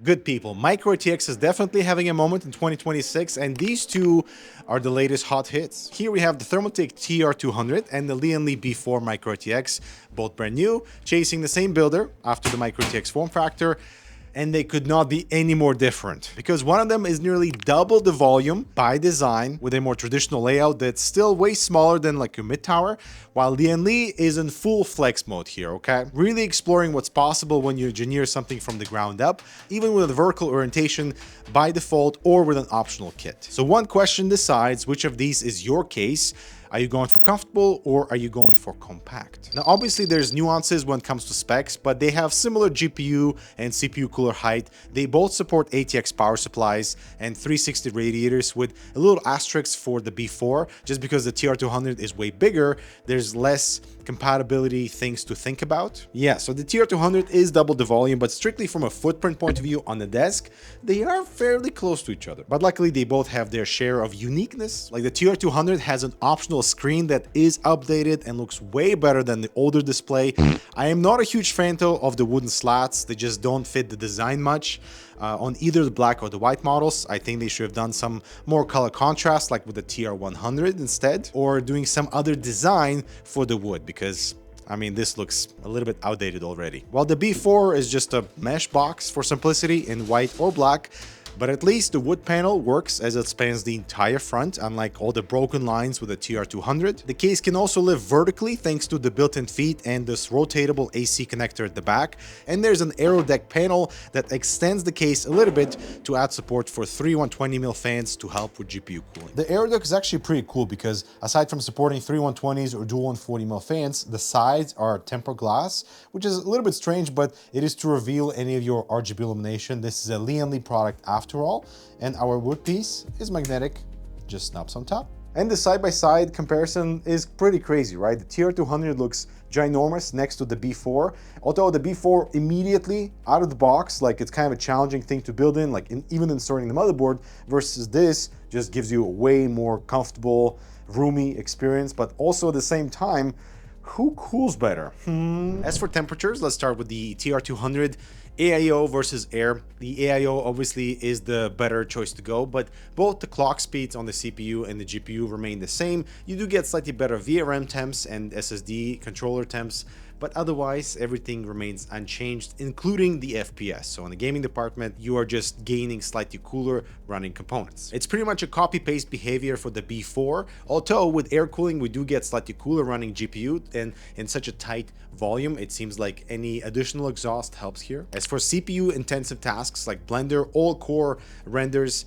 Good people, micro ATX is definitely having a moment in 2026, and these two are the latest hot hits. Here we have the Thermaltake TR200 and the Lian B4 micro ATX, both brand new, chasing the same builder after the micro ATX form factor, and they could not be any more different because one of them is nearly double the volume by design with a more traditional layout that's still way smaller than like a mid tower, while Lian is in full flex mode here, okay? Really exploring what's possible when you engineer something from the ground up, even with a vertical orientation by default or with an optional kit. So one question decides which of these is your case. Are you going for comfortable or are you going for compact? Now, obviously there's nuances when it comes to specs, but they have similar GPU and CPU cooler height. They both support ATX power supplies and 360 radiators with a little asterisk for the B4. Just because the TR200 is way bigger, there's less compatibility things to think about. Yeah, so the TR200 is double the volume, but strictly from a footprint point of view on the desk, they are fairly close to each other. But luckily they both have their share of uniqueness. Like the TR200 has an optional screen that is updated and looks way better than the older display. I am not a huge fan though of the wooden slats. They just don't fit the design much. On either the black or the white models, I think they should have done some more color contrast like with the TR100 instead, or doing some other design for the wood, because I mean, this looks a little bit outdated already. While the B4 is just a mesh box for simplicity in white or black, but at least the wood panel works as it spans the entire front, unlike all the broken lines with the TR200. The case can also live vertically thanks to the built-in feet and this rotatable AC connector at the back. And there's an AeroDeck panel that extends the case a little bit to add support for 3 120mm fans to help with GPU cooling. The AeroDeck is actually pretty cool because aside from supporting 3 120s or dual 140mm fans, the sides are tempered glass, which is a little bit strange, but it is to reveal any of your RGB illumination. This is a Lian product after all, and our wood piece is magnetic, just snaps on top. And the side-by-side comparison is pretty crazy, right? The TR200 looks ginormous next to the B4, although the B4 immediately out of the box, like it's kind of a challenging thing to build in, like even inserting the motherboard, versus this just gives you a way more comfortable, roomy experience, but also at the same time, who cools better? As for temperatures, let's start with the TR200 AIO versus air. The AIO obviously is the better choice to go, but both the clock speeds on the CPU and the GPU remain the same. You do get slightly better VRM temps and SSD controller temps, but otherwise everything remains unchanged, including the FPS. So in the gaming department, you are just gaining slightly cooler running components. It's pretty much a copy-paste behavior for the B4, although with air cooling, we do get slightly cooler running GPU, and in such a tight volume, it seems like any additional exhaust helps here. As for CPU intensive tasks like Blender, all core renders,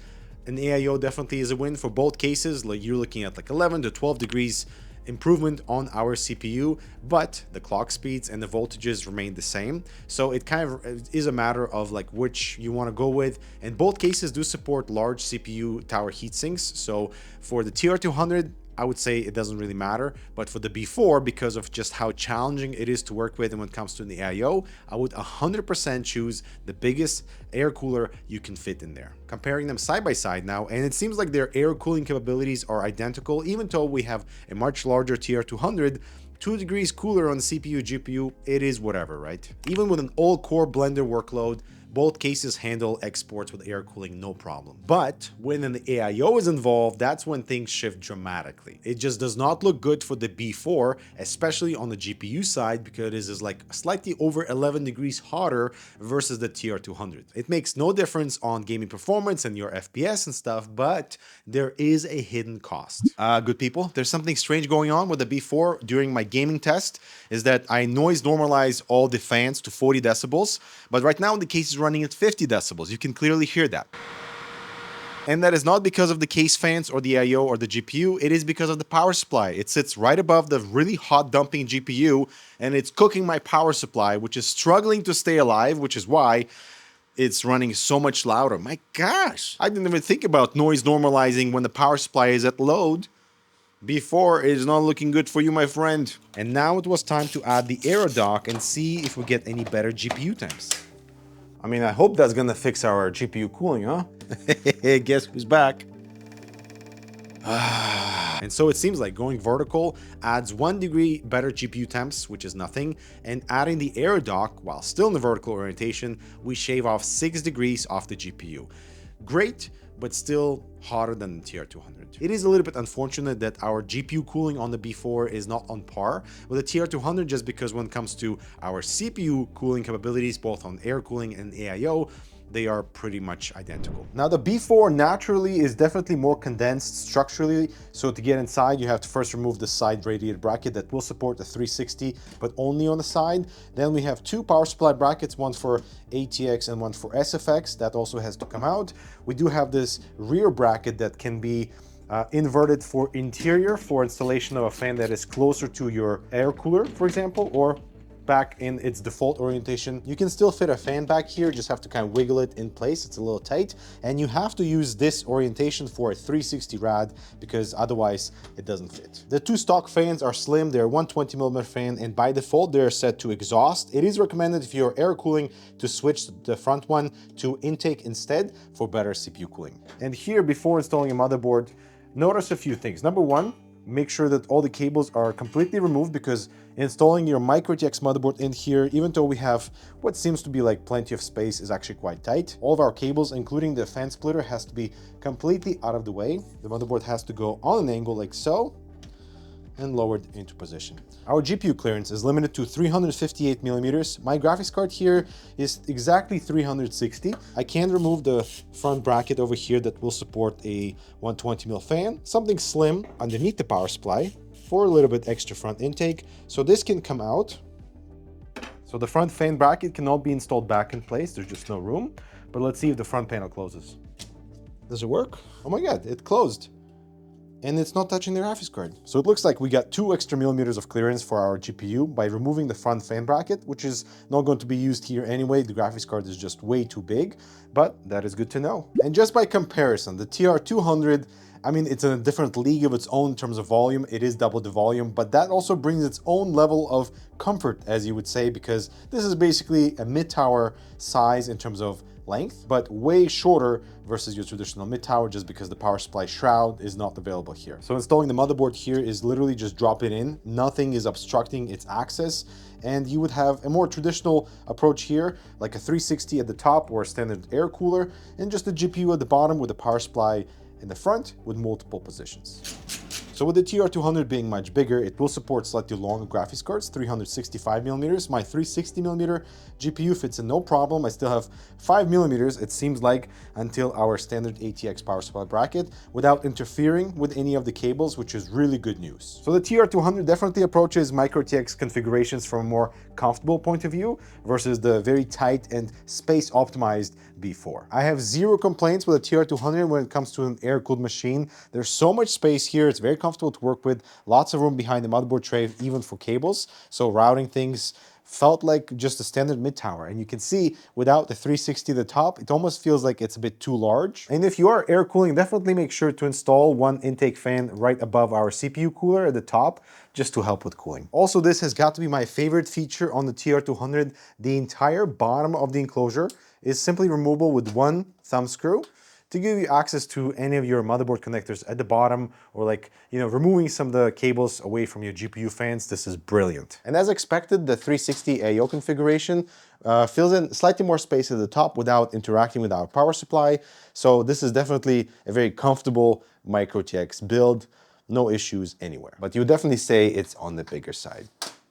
an AIO definitely is a win for both cases. Like you're looking at like 11 to 12 degrees improvement on our CPU, but the clock speeds and the voltages remain the same. So it kind of is a matter of like which you want to go with. And both cases do support large CPU tower heatsinks. So for the TR200, I would say it doesn't really matter, but for the B4, because of just how challenging it is to work with and when it comes to the AIO, I would 100% choose the biggest air cooler you can fit in there. Comparing them side by side now, and it seems like their air cooling capabilities are identical, even though we have a much larger TR200, 2 degrees cooler on the CPU, GPU, it is whatever, right? Even with an all-core Blender workload, both cases handle exports with air cooling no problem. But when an AIO is involved, that's when things shift dramatically. It just does not look good for the B4, especially on the GPU side, because it is like slightly over 11 degrees hotter versus the TR200. It makes no difference on gaming performance and your FPS and stuff, but there is a hidden cost. Good people, there's something strange going on with the B4 during my gaming test, is that I noise normalize all the fans to 40 decibels, but right now the case is running at 50 decibels. You can clearly hear that. And that is not because of the case fans or the I/O or the GPU, it is because of the power supply. It sits right above the really hot dumping GPU and it's cooking my power supply, which is struggling to stay alive, which is why it's running so much louder. My gosh, I didn't even think about noise normalizing when the power supply is at load. B4 is not looking good for you, my friend. And now it was time to add the AeroDeck and see if we get any better GPU temps. I mean, I hope that's gonna fix our GPU cooling, huh? Guess who's back? And so it seems like going vertical adds 1 degree better GPU temps, which is nothing, and adding the AeroDeck while still in the vertical orientation, we shave off 6 degrees off the GPU. Great, but still hotter than the TR200. It is a little bit unfortunate that our GPU cooling on the B4 is not on par with the TR200, just because when it comes to our CPU cooling capabilities, both on air cooling and AIO, they are pretty much identical. Now the B4 naturally is definitely more condensed structurally, so to get inside you have to first remove the side radiator bracket that will support the 360, but only on the side. Then we have 2 power supply brackets, one for ATX and one for SFX, that also has to come out. We do have this rear bracket that can be inverted for interior, for installation of a fan that is closer to your air cooler, for example, or back in its default orientation. You can still fit a fan back here, just have to kind of wiggle it in place. It's a little tight, and you have to use this orientation for a 360 rad because otherwise it doesn't fit. The 2 stock fans are slim. They're 120mm fan, and by default they're set to exhaust. It is recommended if you're air cooling to switch the front one to intake instead for better CPU cooling. And here, before installing a motherboard, notice a few things. Number one, make sure that all the cables are completely removed, because installing your microATX motherboard in here, even though we have what seems to be like plenty of space, is actually quite tight. All of our cables, including the fan splitter, has to be completely out of the way. The motherboard has to go on an angle like so, and lowered into position. Our GPU clearance is limited to 358mm. My graphics card here is exactly 360. I can remove the front bracket over here that will support a 120mm fan, something slim underneath the power supply for a little bit extra front intake. So this can come out. So the front fan bracket cannot be installed back in place. There's just no room. But let's see if the front panel closes. Does it work? Oh my God, it closed. And it's not touching the graphics card. So it looks like we got 2 extra millimeters of clearance for our GPU by removing the front fan bracket, which is not going to be used here anyway. The graphics card is just way too big, but that is good to know. And just by comparison, the TR200, I mean, it's in a different league of its own in terms of volume. It is double the volume, but that also brings its own level of comfort, as you would say, because this is basically a mid-tower size in terms of length, but way shorter versus your traditional mid-tower, just because the power supply shroud is not available here. So installing the motherboard here is literally just drop it in. Nothing is obstructing its access, and you would have a more traditional approach here, like a 360 at the top or a standard air cooler, and just a GPU at the bottom with a power supply in the front with multiple positions. So with the TR200 being much bigger, it will support slightly longer graphics cards, 365mm. My 360mm GPU fits in no problem. I still have 5mm, it seems like, until our standard ATX power supply bracket, without interfering with any of the cables, which is really good news. So the TR200 definitely approaches microATX configurations from a more comfortable point of view versus the very tight and space-optimized B4. I have 0 complaints with the TR200 when it comes to an air-cooled machine. There's so much space here, it's very comfortable to work with, lots of room behind the motherboard tray, even for cables, so routing things felt like just a standard mid-tower. And you can see without the 360 at the top, it almost feels like it's a bit too large. And if you are air cooling, definitely make sure to install one intake fan right above our CPU cooler at the top, just to help with cooling. Also, this has got to be my favorite feature on the TR200. The entire bottom of the enclosure is simply removable with one thumb screw to give you access to any of your motherboard connectors at the bottom, or like, you know, removing some of the cables away from your GPU fans. This is brilliant. And as expected, the 360 AO configuration fills in slightly more space at the top without interacting with our power supply. So this is definitely a very comfortable microATX build. No issues anywhere. But you would definitely say it's on the bigger side.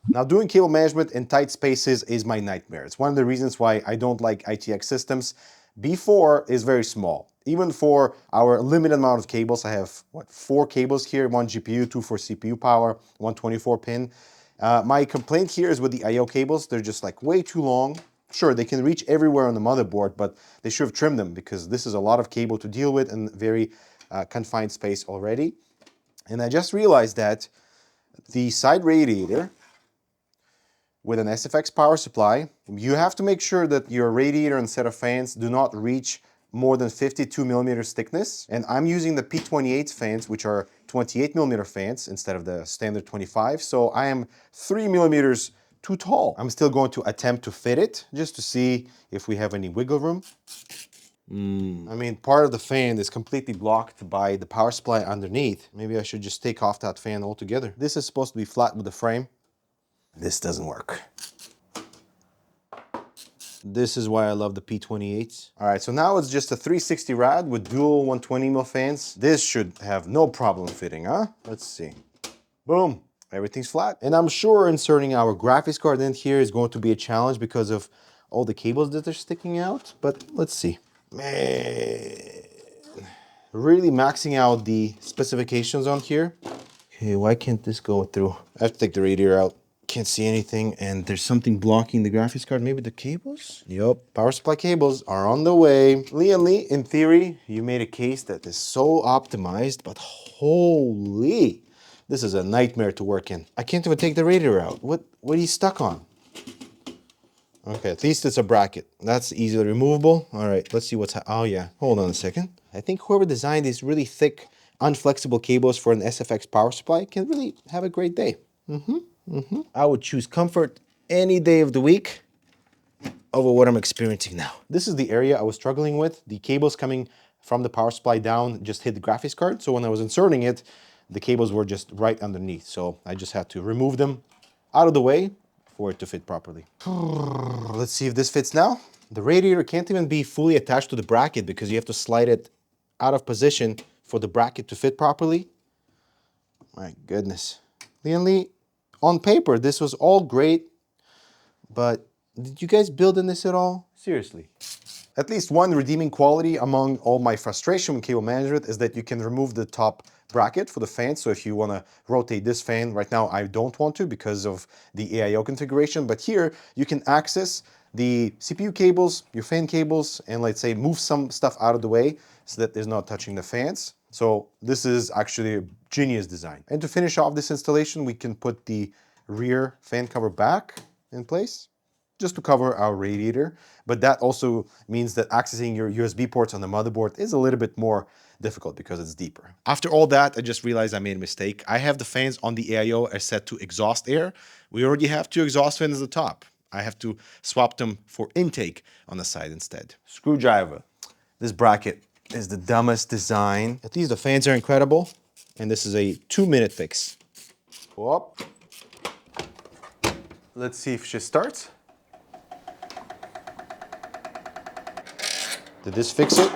Now, doing cable management in tight spaces is my nightmare. It's one of the reasons why I don't like ITX systems. B4 is very small. Even for our limited amount of cables, I have, what, 4 cables here, 1 GPU, 2 for CPU power, 1 24-pin. My complaint here is with the I/O cables. They're just like way too long. Sure, they can reach everywhere on the motherboard, but they should have trimmed them, because this is a lot of cable to deal with and very confined space already. And I just realized that the side radiator with an SFX power supply, you have to make sure that your radiator and set of fans do not reach more than 52mm thickness. And I'm using the P28 fans, which are 28mm fans instead of the standard 25. So I am 3mm too tall. I'm still going to attempt to fit it just to see if we have any wiggle room. I mean, part of the fan is completely blocked by the power supply underneath. Maybe I should just take off that fan altogether. This is supposed to be flat with the frame. This doesn't work. This is why I love the P28s. All right, so now it's just a 360 rad with dual 120mm fans. This should have no problem fitting, huh? Let's see. Boom, everything's flat. And I'm sure inserting our graphics card in here is going to be a challenge because of all the cables that are sticking out, but let's see. Man, really maxing out the specifications on here. Okay, why can't this go through? I have to take the radiator out. Can't see anything, and there's something blocking the graphics card. Maybe the cables? Yup, power supply cables are on the way. Lian Lee, in theory, you made a case that is so optimized, but holy, this is a nightmare to work in. I can't even take the radiator out. What are you stuck on? Okay, at least it's a bracket. That's easily removable. All right, let's see what's oh yeah, hold on a second. I think whoever designed these really thick, unflexible cables for an SFX power supply can really have a great day. I would choose comfort any day of the week over what I'm experiencing now. This is the area I was struggling with. The cables coming from the power supply down just hit the graphics card. So when I was inserting it, the cables were just right underneath. So I just had to remove them out of the way for it to fit properly. Let's see if this fits now. The radiator can't even be fully attached to the bracket because you have to slide it out of position for the bracket to fit properly. My goodness. Lian Lee, on paper, this was all great, but did you guys build in this at all? Seriously. At least one redeeming quality among all my frustration with cable management is that you can remove the top bracket for the fan. So if you want to rotate this fan, right now I don't want to because of the AIO configuration, but here you can access the CPU cables, your fan cables, and let's say move some stuff out of the way so that there's not touching the fans. So this is actually a genius design. And to finish off this installation, we can put the rear fan cover back in place just to cover our radiator. But that also means that accessing your USB ports on the motherboard is a little bit more difficult because it's deeper. After all that, I just realized I made a mistake. I have the fans on the AIO are set to exhaust air. We already have two exhaust fans at the top. I have to swap them for intake on the side instead. Screwdriver. This bracket is the dumbest design. At least the fans are incredible. And this is a 2-minute fix. Whoop. Let's see if she starts. Did this fix it?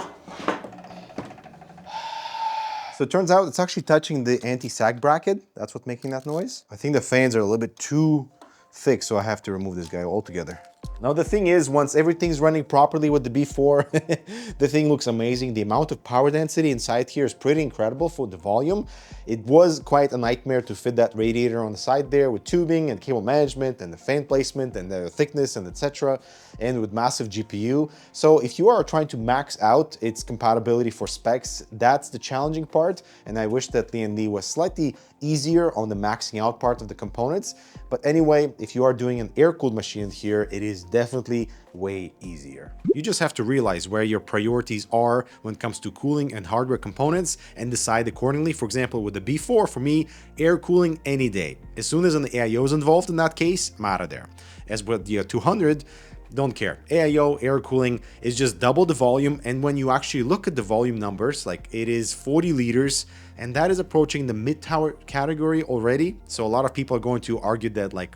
So it turns out it's actually touching the anti-sag bracket. That's what's making that noise. I think the fans are a little bit too thick, so I have to remove this guy altogether. Now the thing is, once everything's running properly with the B4, the thing looks amazing. The amount of power density inside here is pretty incredible for the volume. It was quite a nightmare to fit that radiator on the side there with tubing and cable management and the fan placement and the thickness and etc. and with massive GPU. So if you are trying to max out its compatibility for specs, that's the challenging part. And I wish that Lian Lee was slightly easier on the maxing out part of the components. But anyway, if you are doing an air-cooled machine here, it is definitely way easier. You just have to realize where your priorities are when it comes to cooling and hardware components and decide accordingly. For example, with the B4, for me, air cooling any day. As soon as an AIO is involved in that case, I'm out of there. As with the 200, don't care. AIO, air cooling, is just double the volume, and when you actually look at the volume numbers, like it is 40 liters, and that is approaching the mid-tower category already. So a lot of people are going to argue that like,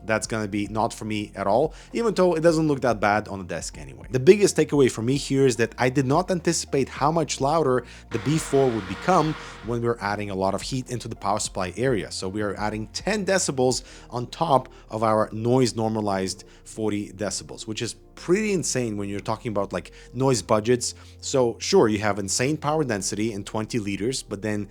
that's gonna be not for me at all, even though it doesn't look that bad on the desk anyway. The biggest takeaway for me here is that I did not anticipate how much louder the B4 would become when we were adding a lot of heat into the power supply area. So we are adding 10 decibels on top of our noise normalized 40 decibels, which is pretty insane when you're talking about like noise budgets. So sure, you have insane power density in 20 liters, but then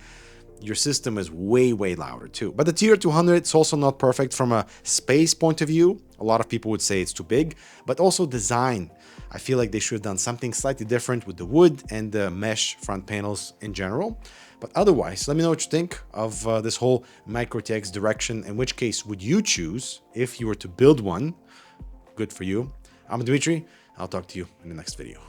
your system is way louder too. But the TR200, it's also not perfect from a space point of view. A lot of people would say it's too big, but also design. I feel like they should have done something slightly different with the wood and the mesh front panels in general. But otherwise, let me know what you think of this whole microTX direction. In which case would you choose if you were to build one? Good for you. I'm Dmitry. I'll talk to you in the next video.